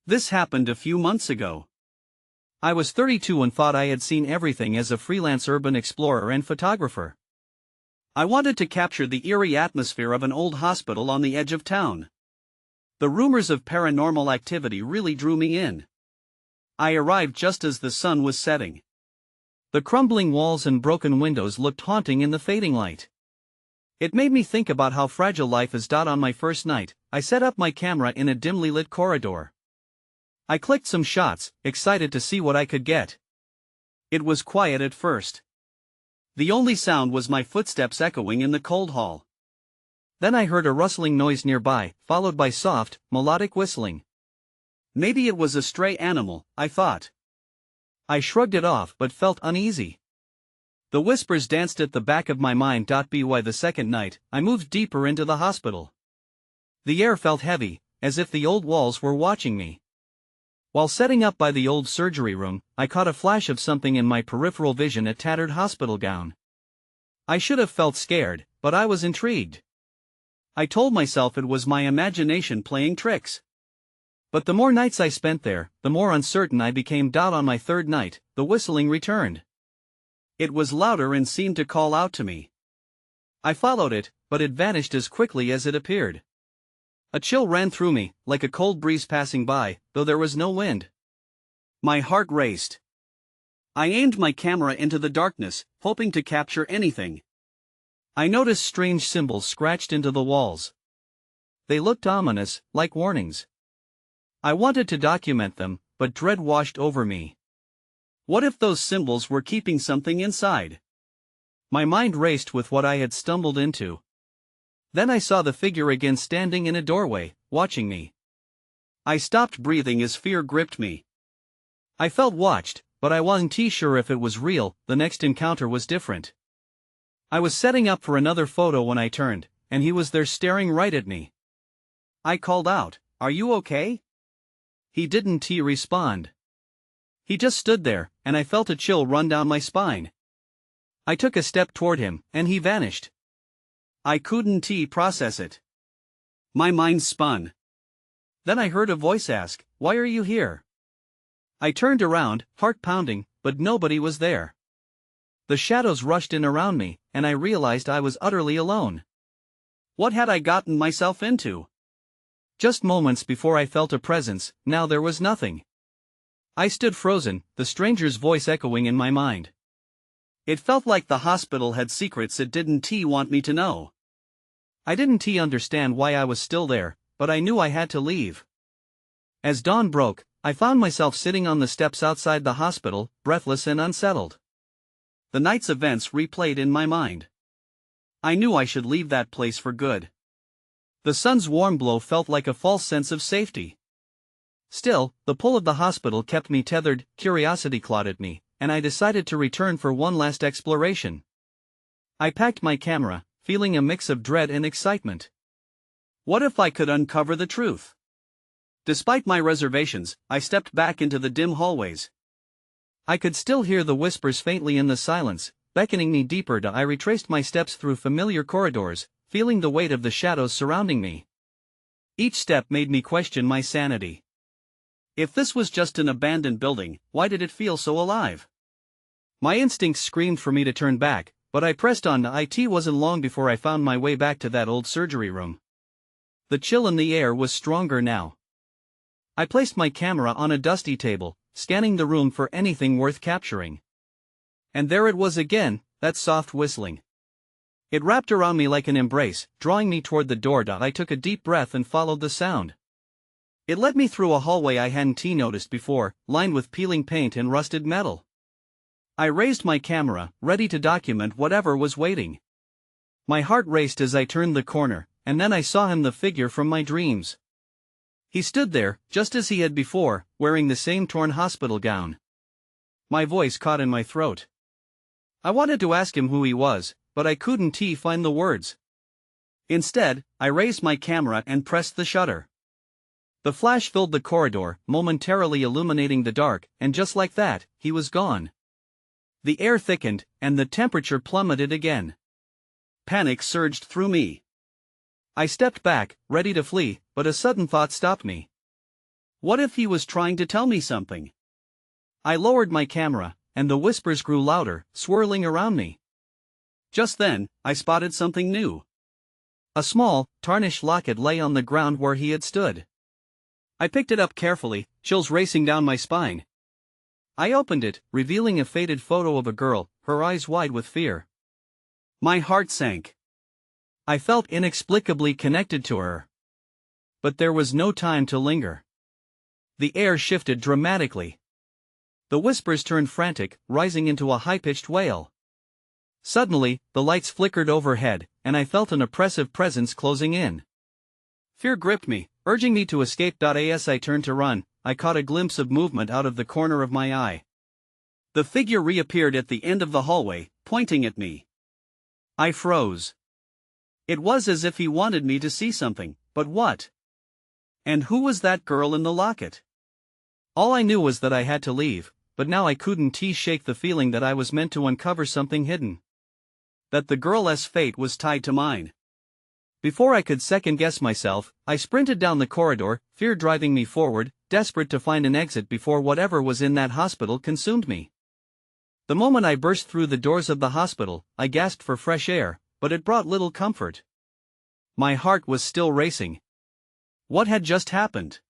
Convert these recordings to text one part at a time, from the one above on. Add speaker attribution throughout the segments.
Speaker 1: This happened a few months ago. I was 32 and thought I had seen everything as a freelance urban explorer and photographer. I wanted to capture the eerie atmosphere of an old hospital on the edge of town. The rumors of paranormal activity really drew me in. I arrived just as the sun was setting. The crumbling walls and broken windows looked haunting in the fading light. It made me think about how fragile life is. On my first night, I set up my camera in a dimly lit corridor. I clicked some shots, excited to see what I could get. It was quiet at first. The only sound was my footsteps echoing in the cold hall. Then I heard a rustling noise nearby, followed by soft, melodic whistling. Maybe it was a stray animal, I thought. I shrugged it off but felt uneasy. The whispers danced at the back of my mind. By the second night, I moved deeper into the hospital. The air felt heavy, as if the old walls were watching me. While setting up by the old surgery room, I caught a flash of something in my peripheral vision: a tattered hospital gown. I should have felt scared, but I was intrigued. I told myself it was my imagination playing tricks. But the more nights I spent there, the more uncertain I became. On my third night, the whistling returned. It was louder and seemed to call out to me. I followed it, but it vanished as quickly as it appeared. A chill ran through me, like a cold breeze passing by, though there was no wind. My heart raced. I aimed my camera into the darkness, hoping to capture anything. I noticed strange symbols scratched into the walls. They looked ominous, like warnings. I wanted to document them, but dread washed over me. What if those symbols were keeping something inside? My mind raced with what I had stumbled into. Then I saw the figure again, standing in a doorway, watching me. I stopped breathing as fear gripped me. I felt watched, but I wasn't sure if it was real. The next encounter was different. I was setting up for another photo when I turned, and he was there staring right at me. I called out, "Are you okay?" He didn't respond. He just stood there, and I felt a chill run down my spine. I took a step toward him, and he vanished. I couldn't process it. My mind spun. Then I heard a voice ask, "Why are you here?" I turned around, heart pounding, but nobody was there. The shadows rushed in around me, and I realized I was utterly alone. What had I gotten myself into? Just moments before I felt a presence, now there was nothing. I stood frozen, the stranger's voice echoing in my mind. It felt like the hospital had secrets it didn't want me to know. I didn't understand why I was still there, but I knew I had to leave. As dawn broke, I found myself sitting on the steps outside the hospital, breathless and unsettled. The night's events replayed in my mind. I knew I should leave that place for good. The sun's warm glow felt like a false sense of safety. Still, the pull of the hospital kept me tethered. Curiosity clawed at me, and I decided to return for one last exploration. I packed my camera, feeling a mix of dread and excitement. What if I could uncover the truth? Despite my reservations, I stepped back into the dim hallways. I could still hear the whispers faintly in the silence, beckoning me deeper. I retraced my steps through familiar corridors, feeling the weight of the shadows surrounding me. Each step made me question my sanity. If this was just an abandoned building, why did it feel so alive? My instincts screamed for me to turn back, but I pressed on. It wasn't long before I found my way back to that old surgery room. The chill in the air was stronger now. I placed my camera on a dusty table, scanning the room for anything worth capturing. And there it was again, that soft whistling. It wrapped around me like an embrace, drawing me toward the door. I took a deep breath and followed the sound. It led me through a hallway I hadn't noticed before, lined with peeling paint and rusted metal. I raised my camera, ready to document whatever was waiting. My heart raced as I turned the corner, and then I saw him, the figure from my dreams. He stood there, just as he had before, wearing the same torn hospital gown. My voice caught in my throat. I wanted to ask him who he was, but I couldn't find the words. Instead, I raised my camera and pressed the shutter. The flash filled the corridor, momentarily illuminating the dark, and just like that, he was gone. The air thickened, and the temperature plummeted again. Panic surged through me. I stepped back, ready to flee, but a sudden thought stopped me. What if he was trying to tell me something? I lowered my camera, and the whispers grew louder, swirling around me. Just then, I spotted something new. A small, tarnished locket lay on the ground where he had stood. I picked it up carefully, chills racing down my spine. I opened it, revealing a faded photo of a girl, her eyes wide with fear. My heart sank. I felt inexplicably connected to her. But there was no time to linger. The air shifted dramatically. The whispers turned frantic, rising into a high-pitched wail. Suddenly, the lights flickered overhead, and I felt an oppressive presence closing in. Fear gripped me, urging me to escape. As I turned to run, I caught a glimpse of movement out of the corner of my eye. The figure reappeared at the end of the hallway, pointing at me. I froze. It was as if he wanted me to see something, but what? And who was that girl in the locket? All I knew was that I had to leave, but now I couldn't shake the feeling that I was meant to uncover something hidden. That the girl's fate was tied to mine. Before I could second-guess myself, I sprinted down the corridor, fear driving me forward, desperate to find an exit before whatever was in that hospital consumed me. The moment I burst through the doors of the hospital, I gasped for fresh air, but it brought little comfort. My heart was still racing. What had just happened?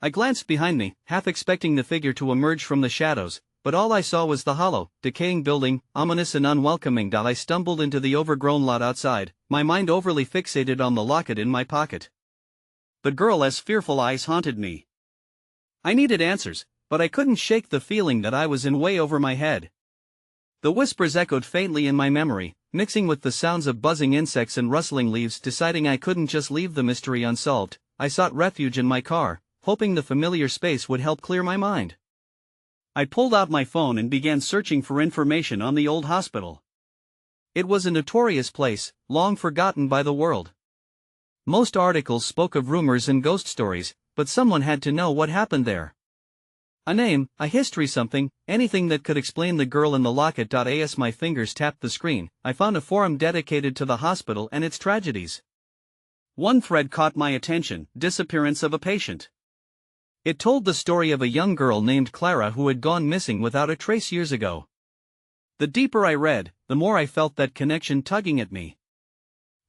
Speaker 1: I glanced behind me, half expecting the figure to emerge from the shadows, but all I saw was the hollow, decaying building, ominous and unwelcoming. I stumbled into the overgrown lot outside, my mind overly fixated on the locket in my pocket. The girl's fearful eyes haunted me. I needed answers, but I couldn't shake the feeling that I was in way over my head. The whispers echoed faintly in my memory, mixing with the sounds of buzzing insects and rustling leaves. Deciding I couldn't just leave the mystery unsolved, I sought refuge in my car, hoping the familiar space would help clear my mind. I pulled out my phone and began searching for information on the old hospital. It was a notorious place, long forgotten by the world. Most articles spoke of rumors and ghost stories, but someone had to know what happened there. A name, a history, something, anything that could explain the girl in the locket. As my fingers tapped the screen, I found a forum dedicated to the hospital and its tragedies. One thread caught my attention: disappearance of a patient. It told the story of a young girl named Clara who had gone missing without a trace years ago. The deeper I read, the more I felt that connection tugging at me.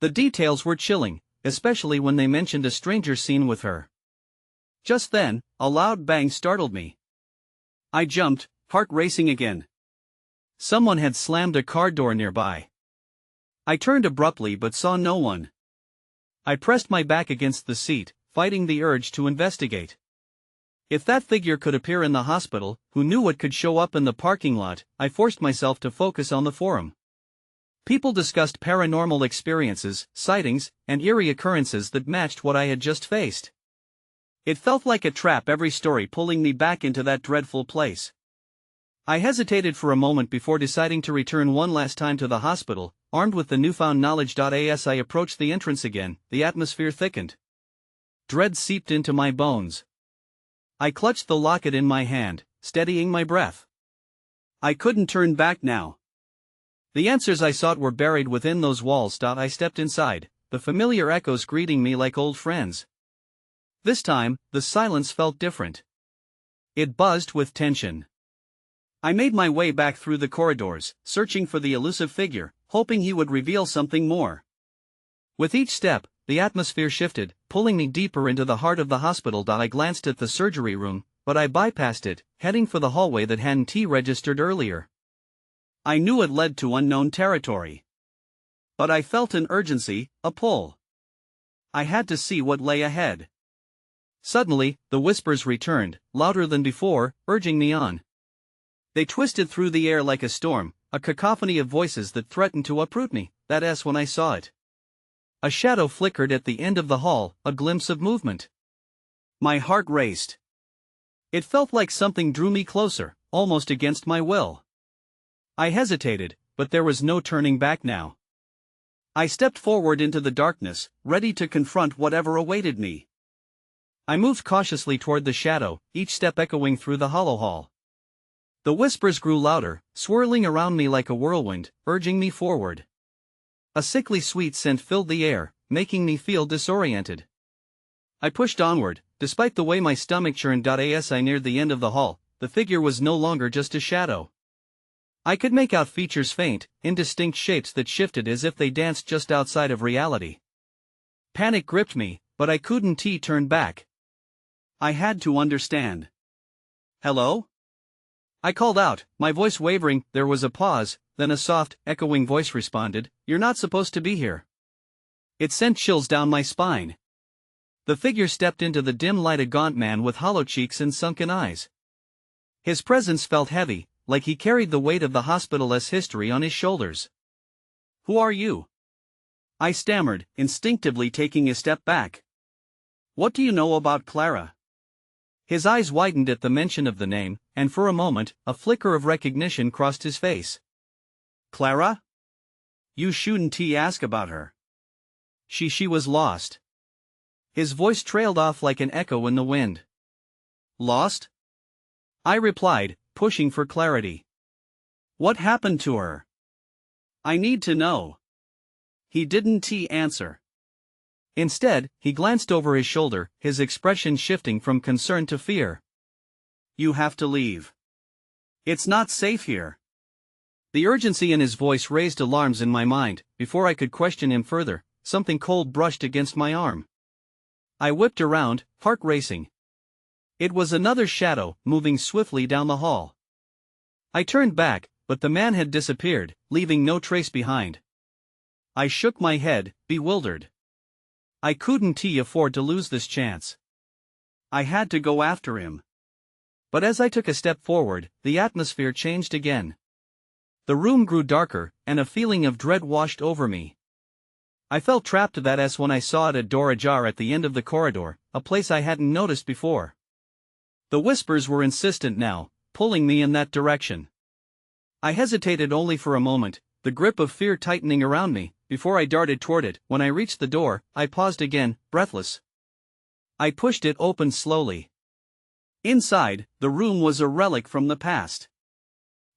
Speaker 1: The details were chilling, especially when they mentioned a stranger seen with her. Just then, a loud bang startled me. I jumped, heart racing again. Someone had slammed a car door nearby. I turned abruptly but saw no one. I pressed my back against the seat, fighting the urge to investigate. If that figure could appear in the hospital, who knew what could show up in the parking lot? I forced myself to focus on the forum. People discussed paranormal experiences, sightings, and eerie occurrences that matched what I had just faced. It felt like a trap, every story pulling me back into that dreadful place. I hesitated for a moment before deciding to return one last time to the hospital, armed with the newfound knowledge. As I approached the entrance again, the atmosphere thickened. Dread seeped into my bones. I clutched the locket in my hand, steadying my breath. I couldn't turn back now. The answers I sought were buried within those walls. I stepped inside, the familiar echoes greeting me like old friends. This time, the silence felt different. It buzzed with tension. I made my way back through the corridors, searching for the elusive figure, hoping he would reveal something more. With each step, the atmosphere shifted, pulling me deeper into the heart of the hospital. I glanced at the surgery room, but I bypassed it, heading for the hallway that hadn't registered earlier. I knew it led to unknown territory. But I felt an urgency, a pull. I had to see what lay ahead. Suddenly, the whispers returned, louder than before, urging me on. They twisted through the air like a storm, a cacophony of voices that threatened to uproot me. That's when I saw it. A shadow flickered at the end of the hall, a glimpse of movement. My heart raced. It felt like something drew me closer, almost against my will. I hesitated, but there was no turning back now. I stepped forward into the darkness, ready to confront whatever awaited me. I moved cautiously toward the shadow, each step echoing through the hollow hall. The whispers grew louder, swirling around me like a whirlwind, urging me forward. A sickly sweet scent filled the air, making me feel disoriented. I pushed onward, despite the way my stomach churned. As I neared the end of the hall, the figure was no longer just a shadow. I could make out features, faint, indistinct shapes that shifted as if they danced just outside of reality. Panic gripped me, but I couldn't turn back. I had to understand. "Hello?" I called out, my voice wavering. There was a pause, then a soft, echoing voice responded, "You're not supposed to be here." It sent chills down my spine. The figure stepped into the dim light, a gaunt man with hollow cheeks and sunken eyes. His presence felt heavy, like he carried the weight of the hospital's history on his shoulders. "Who are you?" I stammered, instinctively taking a step back. "What do you know about Clara?" His eyes widened at the mention of the name, and for a moment, a flicker of recognition crossed his face. "Clara? You shouldn't ask about her. She was lost." His voice trailed off like an echo in the wind. "Lost?" I replied, pushing for clarity. "What happened to her? I need to know." He didn't answer. Instead, he glanced over his shoulder, his expression shifting from concern to fear. "You have to leave. It's not safe here." The urgency in his voice raised alarms in my mind. Before I could question him further, something cold brushed against my arm. I whipped around, heart racing. It was another shadow, moving swiftly down the hall. I turned back, but the man had disappeared, leaving no trace behind. I shook my head, bewildered. I couldn't afford to lose this chance. I had to go after him. But as I took a step forward, the atmosphere changed again. The room grew darker, and a feeling of dread washed over me. I felt trapped. That's when I saw a door ajar at the end of the corridor, a place I hadn't noticed before. The whispers were insistent now, pulling me in that direction. I hesitated only for a moment, the grip of fear tightening around me, before I darted toward it. When I reached the door, I paused again, breathless. I pushed it open slowly. Inside, the room was a relic from the past.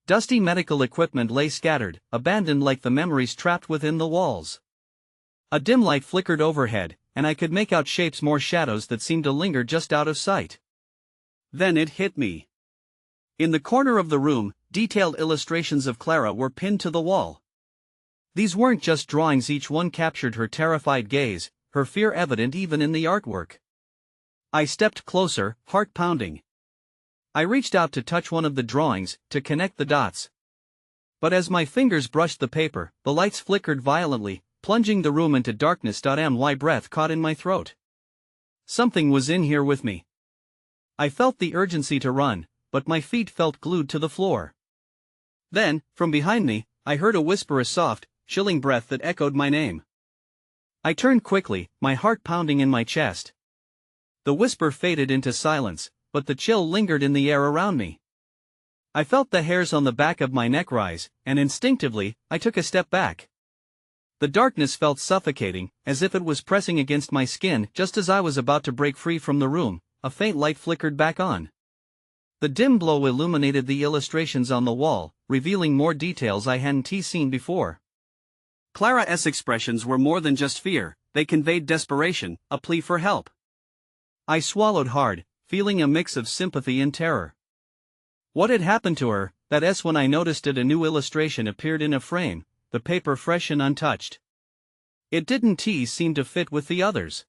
Speaker 1: Dusty medical equipment lay scattered, abandoned like the memories trapped within the walls. A dim light flickered overhead, and I could make out shapes, more shadows that seemed to linger just out of sight. Then it hit me. In the corner of the room, detailed illustrations of Clara were pinned to the wall. These weren't just drawings, each one captured her terrified gaze, her fear evident even in the artwork. I stepped closer, heart pounding. I reached out to touch one of the drawings, to connect the dots. But as my fingers brushed the paper, the lights flickered violently, plunging the room into darkness. My breath caught in my throat. Something was in here with me. I felt the urgency to run, but my feet felt glued to the floor. Then, from behind me, I heard a whisper, a soft, chilling breath that echoed my name. I turned quickly, my heart pounding in my chest. The whisper faded into silence, but the chill lingered in the air around me. I felt the hairs on the back of my neck rise, and instinctively, I took a step back. The darkness felt suffocating, as if it was pressing against my skin. Just as I was about to break free from the room, a faint light flickered back on. The dim glow illuminated the illustrations on the wall, revealing more details I hadn't seen before. Clara's expressions were more than just fear, they conveyed desperation, a plea for help. I swallowed hard, feeling a mix of sympathy and terror. What had happened to her? That's when I noticed it. A new illustration appeared in a frame, the paper fresh and untouched. It didn't seem to fit with the others.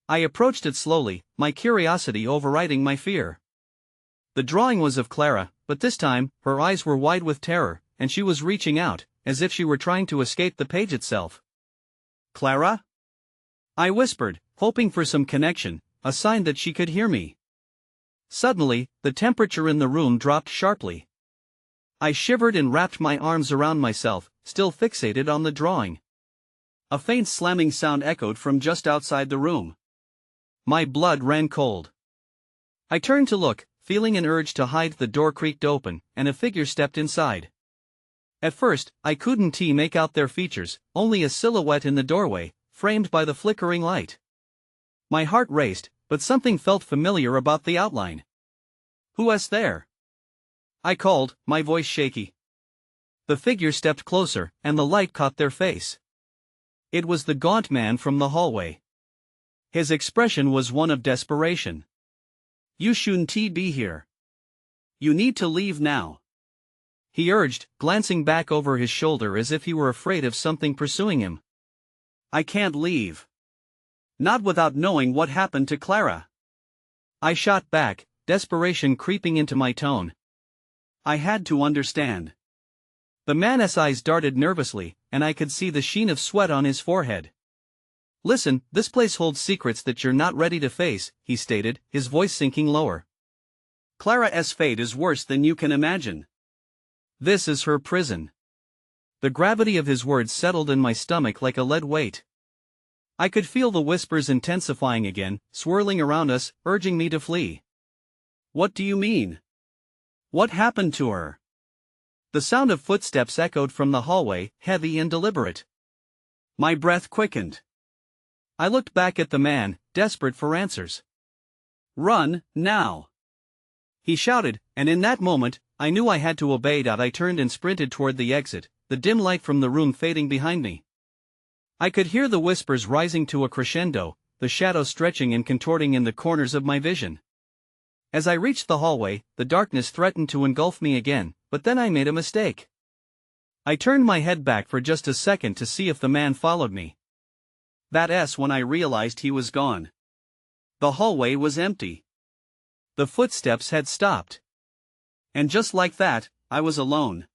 Speaker 1: I approached it slowly, my curiosity overriding my fear. The drawing was of Clara, but this time, her eyes were wide with terror, and she was reaching out, as if she were trying to escape the page itself. "Clara?" I whispered, hoping for some connection, a sign that she could hear me. Suddenly, the temperature in the room dropped sharply. I shivered and wrapped my arms around myself, still fixated on the drawing. A faint slamming sound echoed from just outside the room. My blood ran cold. I turned to look, feeling an urge to hide. The door creaked open, and a figure stepped inside. At first, I couldn't make out their features, only a silhouette in the doorway, framed by the flickering light. My heart raced, but something felt familiar about the outline. "Who's there?" I called, my voice shaky. The figure stepped closer, and the light caught their face. It was the gaunt man from the hallway. His expression was one of desperation. "You shouldn't be here. You need to leave now," he urged, glancing back over his shoulder as if he were afraid of something pursuing him. "I can't leave. Not without knowing what happened to Clara," I shot back, desperation creeping into my tone. "I had to understand." The man's eyes darted nervously, and I could see the sheen of sweat on his forehead. "Listen, this place holds secrets that you're not ready to face," he stated, his voice sinking lower. "Clara's fate is worse than you can imagine. This is her prison." The gravity of his words settled in my stomach like a lead weight. I could feel the whispers intensifying again, swirling around us, urging me to flee. "What do you mean? What happened to her?" The sound of footsteps echoed from the hallway, heavy and deliberate. My breath quickened. I looked back at the man, desperate for answers. "Run, now!" he shouted, and in that moment, I knew I had to obey. I turned and sprinted toward the exit, the dim light from the room fading behind me. I could hear the whispers rising to a crescendo, the shadows stretching and contorting in the corners of my vision. As I reached the hallway, the darkness threatened to engulf me again, but then I made a mistake. I turned my head back for just a second to see if the man followed me. That's when I realized he was gone. The hallway was empty. The footsteps had stopped. And just like that, I was alone.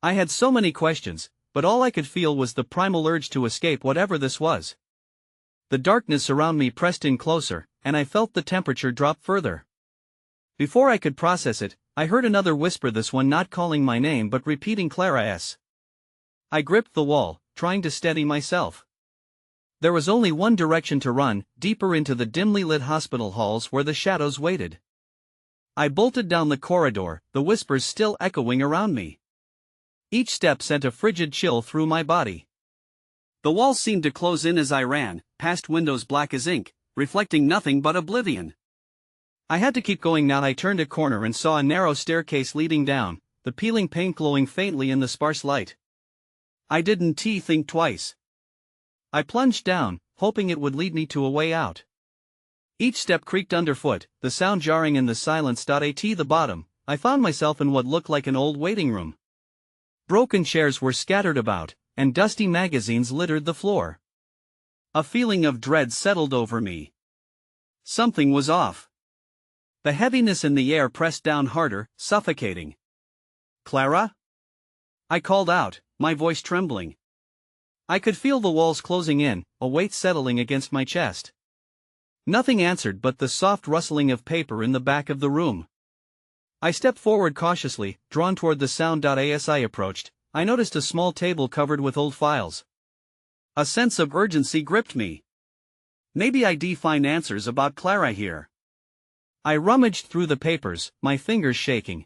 Speaker 1: I had so many questions, but all I could feel was the primal urge to escape whatever this was. The darkness around me pressed in closer, and I felt the temperature drop further. Before I could process it, I heard another whisper, this one not calling my name but repeating Clara's. I gripped the wall, trying to steady myself. There was only one direction to run, deeper into the dimly lit hospital halls where the shadows waited. I bolted down the corridor, the whispers still echoing around me. Each step sent a frigid chill through my body. The walls seemed to close in as I ran, past windows black as ink, reflecting nothing but oblivion. I had to keep going now. I turned a corner and saw a narrow staircase leading down, the peeling paint glowing faintly in the sparse light. I didn't think twice. I plunged down, hoping it would lead me to a way out. Each step creaked underfoot, the sound jarring in the silence. At the bottom, I found myself in what looked like an old waiting room. Broken chairs were scattered about, and dusty magazines littered the floor. A feeling of dread settled over me. Something was off. The heaviness in the air pressed down harder, suffocating. "Clara?" I called out, my voice trembling. I could feel the walls closing in, a weight settling against my chest. Nothing answered but the soft rustling of paper in the back of the room. I stepped forward cautiously, drawn toward the sound. As I approached, I noticed a small table covered with old files. A sense of urgency gripped me. Maybe I'd find answers about Clara here. I rummaged through the papers, my fingers shaking.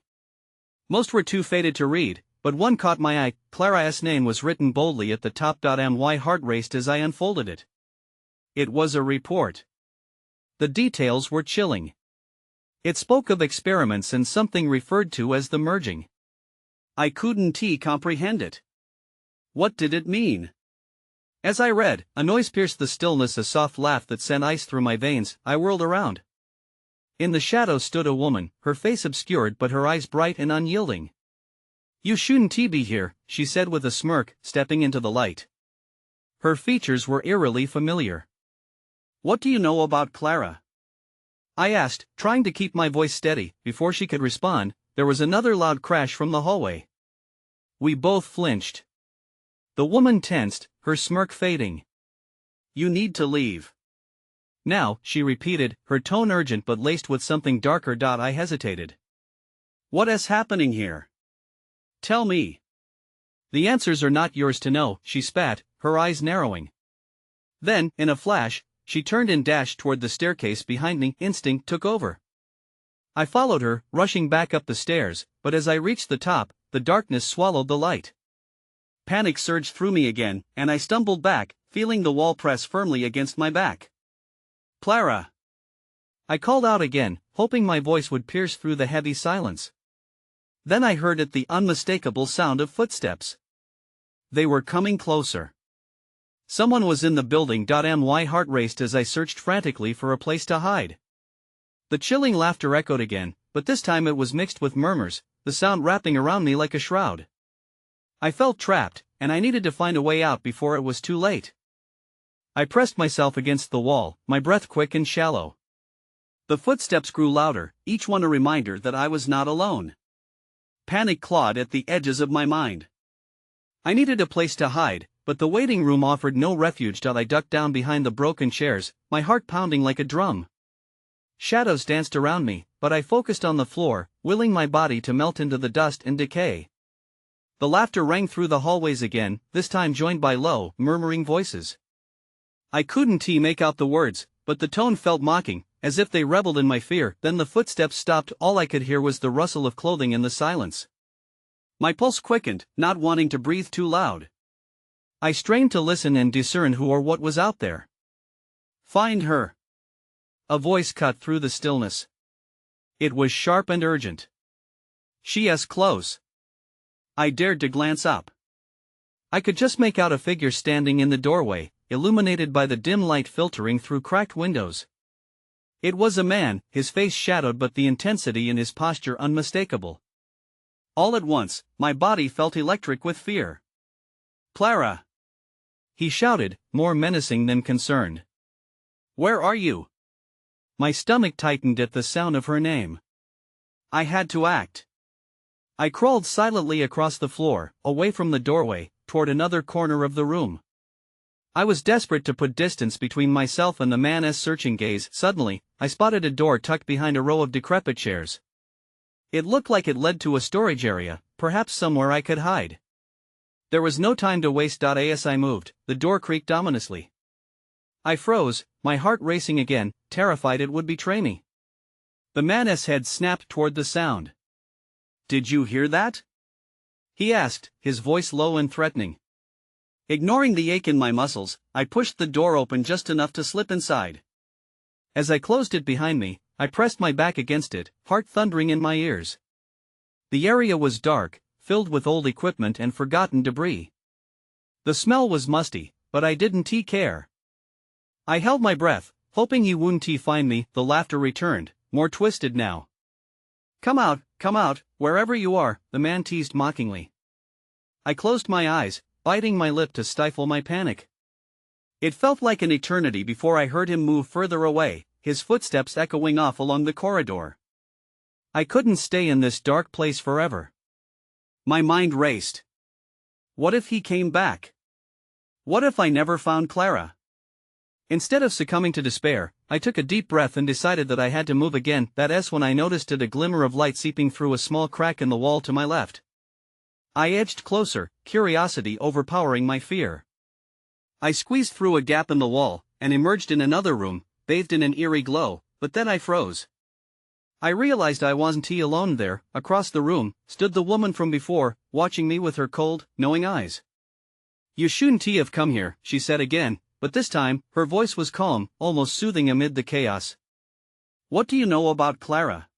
Speaker 1: Most were too faded to read, but one caught my eye. Clara's name was written boldly at the top. My heart raced as I unfolded it. It was a report. The details were chilling. It spoke of experiments and something referred to as the merging. I couldn't comprehend it. What did it mean? As I read, a noise pierced the stillness, a soft laugh that sent ice through my veins. I whirled around. In the shadows stood a woman, her face obscured but her eyes bright and unyielding. "You shouldn't be here," she said with a smirk, stepping into the light. Her features were eerily familiar. "What do you know about Clara?" I asked, trying to keep my voice steady. Before she could respond, there was another loud crash from the hallway. We both flinched. The woman tensed, her smirk fading. "You need to leave now," she repeated, her tone urgent but laced with something darker. I hesitated. "What is happening here? Tell me." "The answers are not yours to know," she spat, her eyes narrowing. Then, in a flash, she turned and dashed toward the staircase behind me. Instinct took over. I followed her, rushing back up the stairs, but as I reached the top, the darkness swallowed the light. Panic surged through me again, and I stumbled back, feeling the wall press firmly against my back. "Clara!" I called out again, hoping my voice would pierce through the heavy silence. Then I heard it, the unmistakable sound of footsteps. They were coming closer. Someone was in the building. My heart raced as I searched frantically for a place to hide. The chilling laughter echoed again, but this time it was mixed with murmurs, the sound wrapping around me like a shroud. I felt trapped, and I needed to find a way out before it was too late. I pressed myself against the wall, my breath quick and shallow. The footsteps grew louder, each one a reminder that I was not alone. Panic clawed at the edges of my mind. I needed a place to hide, but the waiting room offered no refuge. I ducked down behind the broken chairs, my heart pounding like a drum. Shadows danced around me, but I focused on the floor, willing my body to melt into the dust and decay. The laughter rang through the hallways again, this time joined by low, murmuring voices. I couldn't make out the words, but the tone felt mocking, as if they reveled in my fear. Then the footsteps stopped. All I could hear was the rustle of clothing in the silence. My pulse quickened, not wanting to breathe too loud. I strained to listen and discern who or what was out there. "Find her." A voice cut through the stillness. It was sharp and urgent. "She is close." I dared to glance up. I could just make out a figure standing in the doorway, illuminated by the dim light filtering through cracked windows. It was a man, his face shadowed but the intensity in his posture unmistakable. All at once, my body felt electric with fear. "Clara!" he shouted, more menacing than concerned. "Where are you?" My stomach tightened at the sound of her name. I had to act. I crawled silently across the floor, away from the doorway, toward another corner of the room. I was desperate to put distance between myself and the man's searching gaze. Suddenly, I spotted a door tucked behind a row of decrepit chairs. It looked like it led to a storage area, perhaps somewhere I could hide. There was no time to waste. As I moved, the door creaked ominously. I froze, my heart racing again, terrified it would betray me. The man's head snapped toward the sound. "Did you hear that?" he asked, his voice low and threatening. Ignoring the ache in my muscles, I pushed the door open just enough to slip inside. As I closed it behind me, I pressed my back against it, heart thundering in my ears. The area was dark, filled with old equipment and forgotten debris. The smell was musty, but I didn't care. I held my breath, hoping he wouldn't find me. The laughter returned, more twisted now. Come out, wherever you are," the man teased mockingly. I closed my eyes, biting my lip to stifle my panic. It felt like an eternity before I heard him move further away, his footsteps echoing off along the corridor. I couldn't stay in this dark place forever. My mind raced. What if he came back? What if I never found Clara? Instead of succumbing to despair, I took a deep breath and decided that I had to move again. That's when I noticed a glimmer of light seeping through a small crack in the wall to my left. I edged closer, curiosity overpowering my fear. I squeezed through a gap in the wall, and emerged in another room, bathed in an eerie glow, but then I froze. I realized I wasn't alone there. Across the room stood the woman from before, watching me with her cold, knowing eyes. "You shouldn't have come here," she said again, but this time, her voice was calm, almost soothing amid the chaos. "What do you know about Clara?"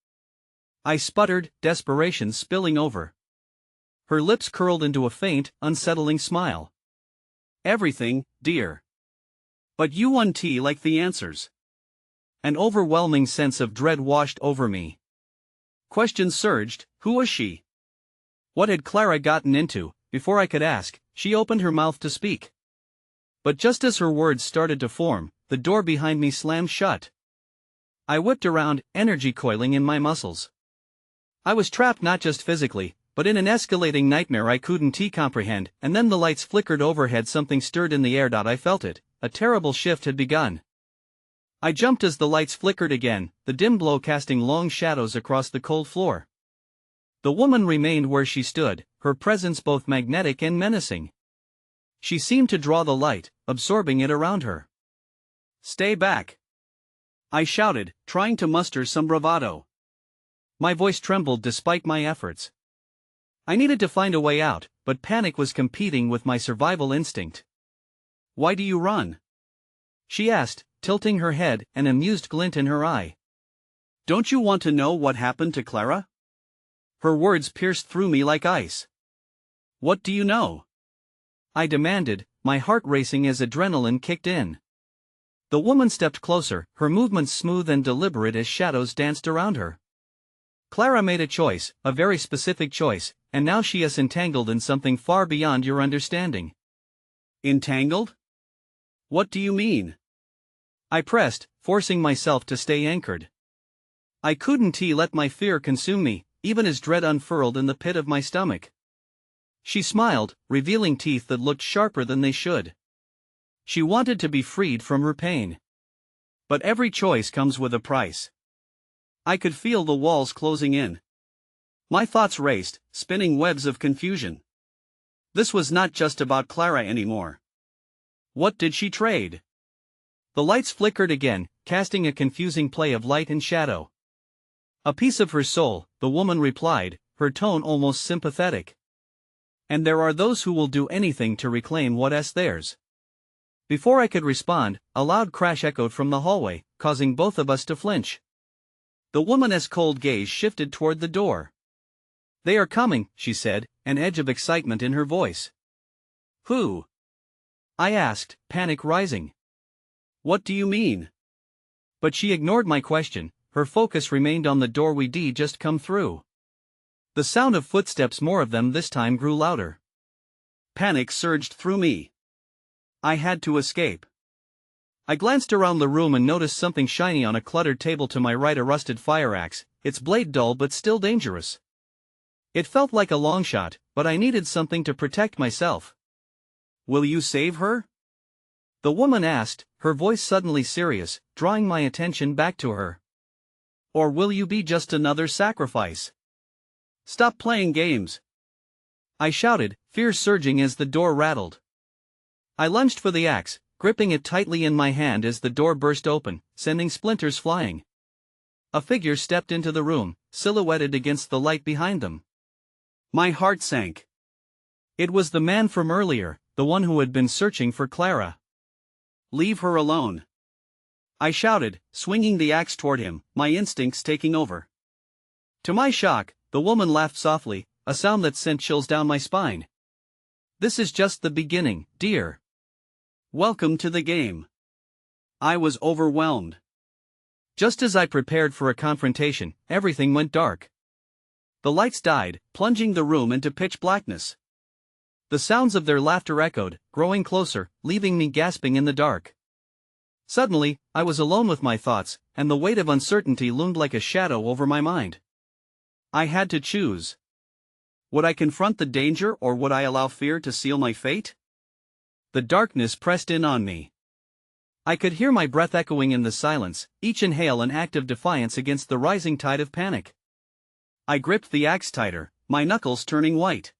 Speaker 1: I sputtered, desperation spilling over. Her lips curled into a faint, unsettling smile. "Everything, dear. But you won't like the answers." An overwhelming sense of dread washed over me. Questions surged. Who was she? What had Clara gotten into? Before I could ask, she opened her mouth to speak. But just as her words started to form, the door behind me slammed shut. I whipped around, energy coiling in my muscles. I was trapped not just physically, but in an escalating nightmare I couldn't comprehend. And then the lights flickered overhead. Something stirred in the air. I felt it. A terrible shift had begun. I jumped as the lights flickered again, the dim glow casting long shadows across the cold floor. The woman remained where she stood, her presence both magnetic and menacing. She seemed to draw the light, absorbing it around her. "Stay back!" I shouted, trying to muster some bravado. My voice trembled despite my efforts. I needed to find a way out, but panic was competing with my survival instinct. "Why do you run?" she asked, tilting her head, an amused glint in her eye. "Don't you want to know what happened to Clara?" Her words pierced through me like ice. "What do you know?" I demanded, my heart racing as adrenaline kicked in. The woman stepped closer, her movements smooth and deliberate as shadows danced around her. Clara made a choice, a very specific choice, and now she is entangled in something far beyond your understanding. Entangled? What do you mean? I pressed, forcing myself to stay anchored. I couldn't let my fear consume me, even as dread unfurled in the pit of my stomach. She smiled, revealing teeth that looked sharper than they should. She wanted to be freed from her pain. But every choice comes with a price. I could feel the walls closing in. My thoughts raced, spinning webs of confusion. This was not just about Clara anymore. What did she trade? The lights flickered again, casting a confusing play of light and shadow. A piece of her soul, the woman replied, her tone almost sympathetic. And there are those who will do anything to reclaim what is theirs. Before I could respond, a loud crash echoed from the hallway, causing both of us to flinch. The woman's cold gaze shifted toward the door. "They are coming," she said, an edge of excitement in her voice. "Who?" I asked, panic rising. "What do you mean?" But she ignored my question, her focus remained on the door we'd just come through. The sound of footsteps, more of them this time, grew louder. Panic surged through me. I had to escape. I glanced around the room and noticed something shiny on a cluttered table to my right, a rusted fire axe, its blade dull but still dangerous. It felt like a long shot, but I needed something to protect myself. "Will you save her?" the woman asked, her voice suddenly serious, drawing my attention back to her. "Or will you be just another sacrifice? Stop playing games!" I shouted, fear surging as the door rattled. I lunged for the axe, gripping it tightly in my hand as the door burst open, sending splinters flying. A figure stepped into the room, silhouetted against the light behind them. My heart sank. It was the man from earlier, the one who had been searching for Clara. "Leave her alone," I shouted, swinging the axe toward him, my instincts taking over. To my shock, the woman laughed softly, a sound that sent chills down my spine. "This is just the beginning, dear. Welcome to the game." I was overwhelmed. Just as I prepared for a confrontation, everything went dark. The lights died, plunging the room into pitch blackness. The sounds of their laughter echoed, growing closer, leaving me gasping in the dark. Suddenly, I was alone with my thoughts, and the weight of uncertainty loomed like a shadow over my mind. I had to choose. Would I confront the danger, or would I allow fear to seal my fate? The darkness pressed in on me. I could hear my breath echoing in the silence, each inhale an act of defiance against the rising tide of panic. I gripped the axe tighter, my knuckles turning white.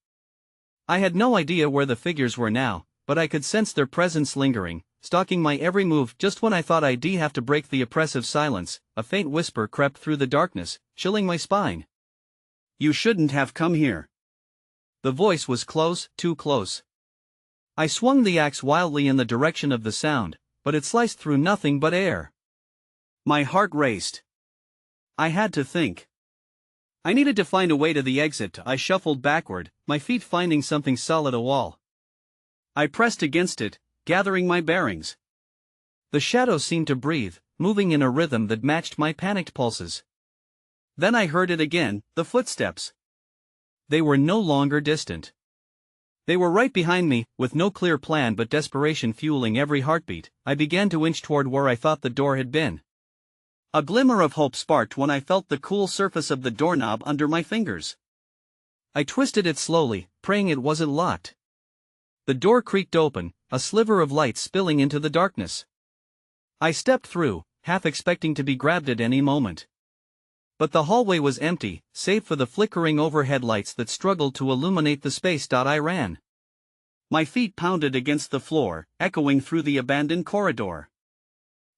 Speaker 1: I had no idea where the figures were now, but I could sense their presence lingering, stalking my every move. Just when I thought I'd have to break the oppressive silence, a faint whisper crept through the darkness, chilling my spine. "You shouldn't have come here." The voice was close, too close. I swung the axe wildly in the direction of the sound, but it sliced through nothing but air. My heart raced. I had to think. I needed to find a way to the exit. I shuffled backward, my feet finding something solid, a wall. I pressed against it, gathering my bearings. The shadows seemed to breathe, moving in a rhythm that matched my panicked pulses. Then I heard it again, the footsteps. They were no longer distant. They were right behind me, with no clear plan but desperation fueling every heartbeat. I began to inch toward where I thought the door had been. A glimmer of hope sparked when I felt the cool surface of the doorknob under my fingers. I twisted it slowly, praying it wasn't locked. The door creaked open, a sliver of light spilling into the darkness. I stepped through, half expecting to be grabbed at any moment. But the hallway was empty, save for the flickering overhead lights that struggled to illuminate the space. I ran. My feet pounded against the floor, echoing through the abandoned corridor.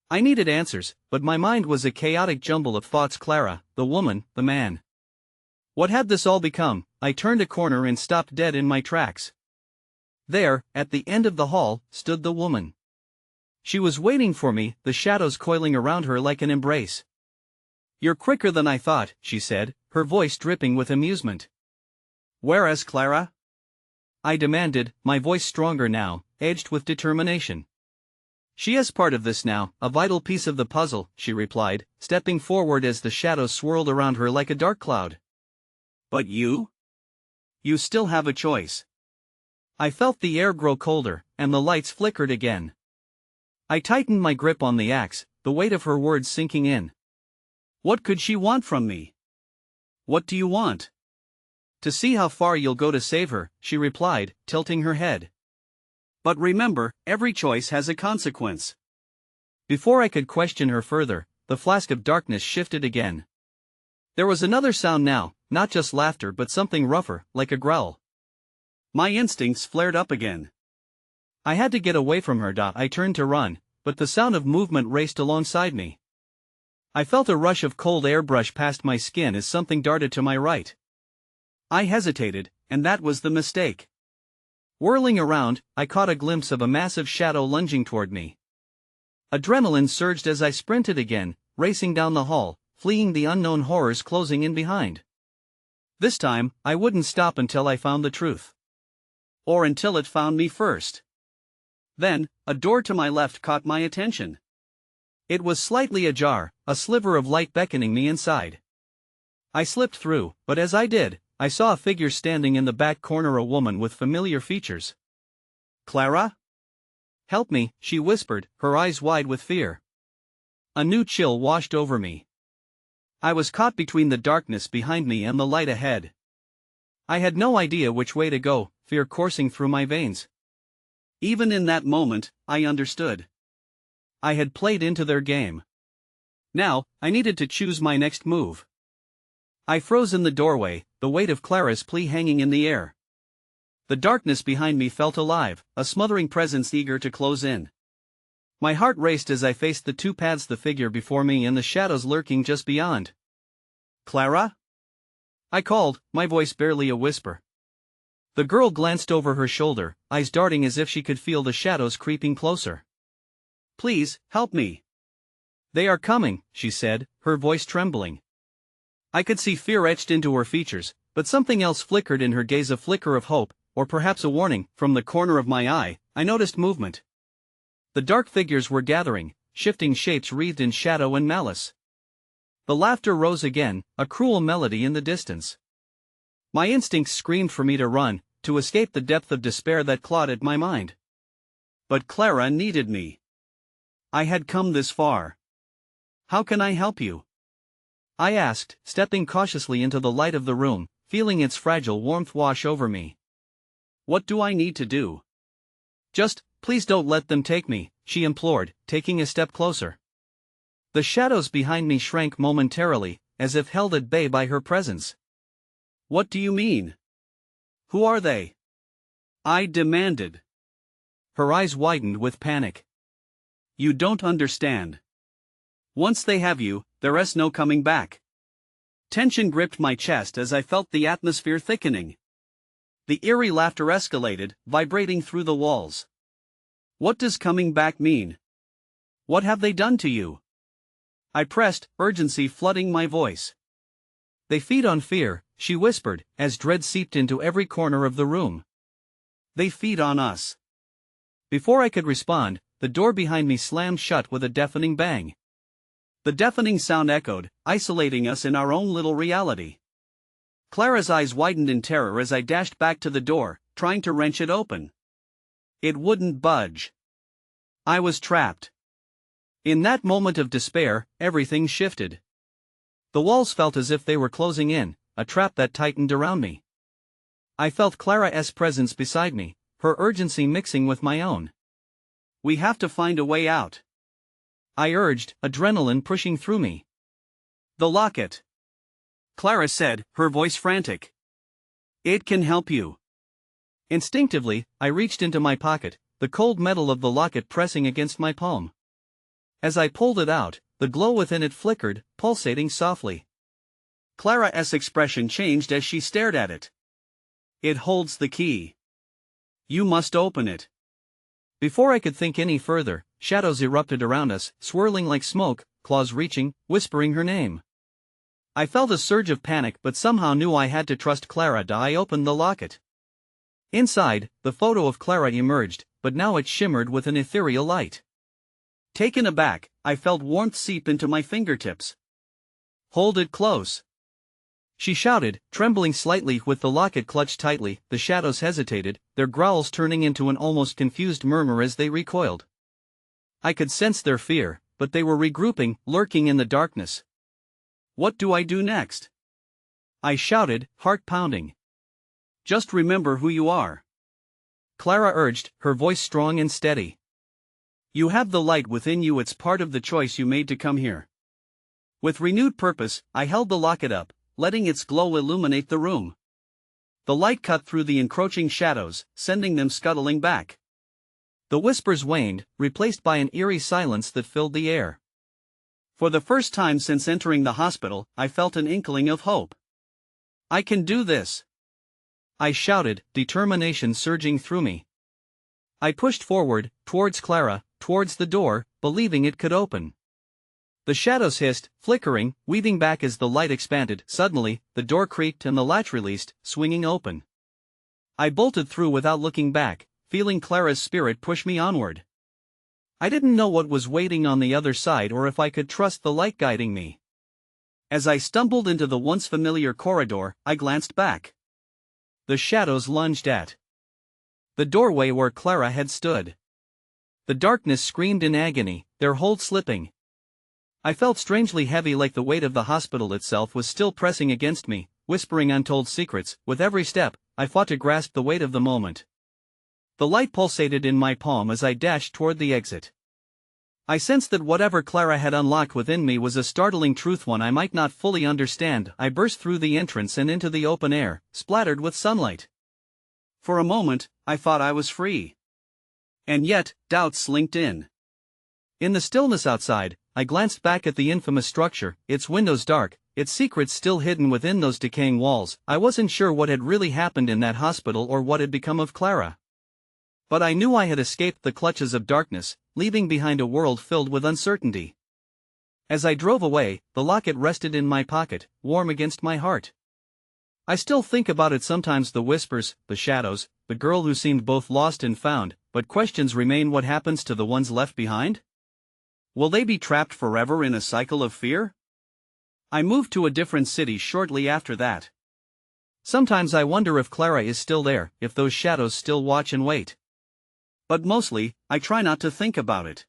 Speaker 1: I needed answers, but my mind was a chaotic jumble of thoughts. Clara, the woman, the man. What had this all become? I turned a corner and stopped dead in my tracks. There, at the end of the hall, stood the woman. She was waiting for me, the shadows coiling around her like an embrace. "You're quicker than I thought," she said, her voice dripping with amusement. "Where is Clara?" I demanded, my voice stronger now, edged with determination. She is part of this now, a vital piece of the puzzle, she replied, stepping forward as the shadows swirled around her like a dark cloud. But you? You still have a choice. I felt the air grow colder, and the lights flickered again. I tightened my grip on the axe, the weight of her words sinking in. What could she want from me? What do you want? To see how far you'll go to save her, she replied, tilting her head. But remember, every choice has a consequence. Before I could question her further, the flask of darkness shifted again. There was another sound now, not just laughter but something rougher, like a growl. My instincts flared up again. I had to get away from her. I turned to run, but the sound of movement raced alongside me. I felt a rush of cold air brush past my skin as something darted to my right. I hesitated, and that was the mistake. Whirling around, I caught a glimpse of a massive shadow lunging toward me. Adrenaline surged as I sprinted again, racing down the hall, fleeing the unknown horrors closing in behind. This time, I wouldn't stop until I found the truth. Or until it found me first. Then, a door to my left caught my attention. It was slightly ajar, a sliver of light beckoning me inside. I slipped through, but as I did, I saw a figure standing in the back corner, a woman with familiar features. Clara? Help me, she whispered, her eyes wide with fear. A new chill washed over me. I was caught between the darkness behind me and the light ahead. I had no idea which way to go, fear coursing through my veins. Even in that moment, I understood. I had played into their game. Now, I needed to choose my next move. I froze in the doorway, the weight of Clara's plea hanging in the air. The darkness behind me felt alive, a smothering presence eager to close in. My heart raced as I faced the two paths, the figure before me and the shadows lurking just beyond. Clara? I called, my voice barely a whisper. The girl glanced over her shoulder, eyes darting as if she could feel the shadows creeping closer. Please, help me. They are coming, she said, her voice trembling. I could see fear etched into her features, but something else flickered in her gaze, a flicker of hope, or perhaps a warning. From the corner of my eye, I noticed movement. The dark figures were gathering, shifting shapes wreathed in shadow and malice. The laughter rose again, a cruel melody in the distance. My instincts screamed for me to run, to escape the depth of despair that clawed at my mind. But Clara needed me. I had come this far. How can I help you? I asked, stepping cautiously into the light of the room, feeling its fragile warmth wash over me. What do I need to do? Just, please don't let them take me, she implored, taking a step closer. The shadows behind me shrank momentarily, as if held at bay by her presence. What do you mean? Who are they? I demanded. Her eyes widened with panic. You don't understand. Once they have you, there's no coming back. Tension gripped my chest as I felt the atmosphere thickening. The eerie laughter escalated, vibrating through the walls. What does coming back mean? What have they done to you? I pressed, urgency flooding my voice. They feed on fear, she whispered, as dread seeped into every corner of the room. They feed on us. Before I could respond, the door behind me slammed shut with a deafening bang. The deafening sound echoed, isolating us in our own little reality. Clara's eyes widened in terror as I dashed back to the door, trying to wrench it open. It wouldn't budge. I was trapped. In that moment of despair, everything shifted. The walls felt as if they were closing in, a trap that tightened around me. I felt Clara's presence beside me, her urgency mixing with my own. We have to find a way out. I urged, adrenaline pushing through me. The locket. Clara said, her voice frantic. It can help you. Instinctively, I reached into my pocket, the cold metal of the locket pressing against my palm. As I pulled it out, the glow within it flickered, pulsating softly. Clara's expression changed as she stared at it. It holds the key. You must open it. Before I could think any further, shadows erupted around us, swirling like smoke, claws reaching, whispering her name. I felt a surge of panic but somehow knew I had to trust Clara. I opened the locket. Inside, the photo of Clara emerged, but now it shimmered with an ethereal light. Taken aback, I felt warmth seep into my fingertips. "Hold it close," she shouted, trembling slightly with the locket clutched tightly. The shadows hesitated, their growls turning into an almost confused murmur as they recoiled. I could sense their fear, but they were regrouping, lurking in the darkness. "What do I do next?" I shouted, heart pounding. "Just remember who you are," Clara urged, her voice strong and steady. "You have the light within you, it's part of the choice you made to come here." With renewed purpose, I held the locket up, letting its glow illuminate the room. The light cut through the encroaching shadows, sending them scuttling back. The whispers waned, replaced by an eerie silence that filled the air. For the first time since entering the hospital, I felt an inkling of hope. "I can do this," I shouted, determination surging through me. I pushed forward, towards Clara, towards the door, believing it could open. The shadows hissed, flickering, weaving back as the light expanded. Suddenly, the door creaked and the latch released, swinging open. I bolted through without looking back, feeling Clara's spirit push me onward. I didn't know what was waiting on the other side or if I could trust the light guiding me. As I stumbled into the once familiar corridor, I glanced back. The shadows lunged at the doorway where Clara had stood. The darkness screamed in agony, their hold slipping. I felt strangely heavy, like the weight of the hospital itself was still pressing against me, whispering untold secrets. With every step, I fought to grasp the weight of the moment. The light pulsated in my palm as I dashed toward the exit. I sensed that whatever Clara had unlocked within me was a startling truth, one I might not fully understand. I burst through the entrance and into the open air, splattered with sunlight. For a moment, I thought I was free. And yet, doubts slinked in. In the stillness outside, I glanced back at the infamous structure, its windows dark, its secrets still hidden within those decaying walls. I wasn't sure what had really happened in that hospital or what had become of Clara. But I knew I had escaped the clutches of darkness, leaving behind a world filled with uncertainty. As I drove away, the locket rested in my pocket, warm against my heart. I still think about it sometimes, the whispers, the shadows, the girl who seemed both lost and found, but questions remain. What happens to the ones left behind? Will they be trapped forever in a cycle of fear? I moved to a different city shortly after that. Sometimes I wonder if Clara is still there, if those shadows still watch and wait. But mostly, I try not to think about it.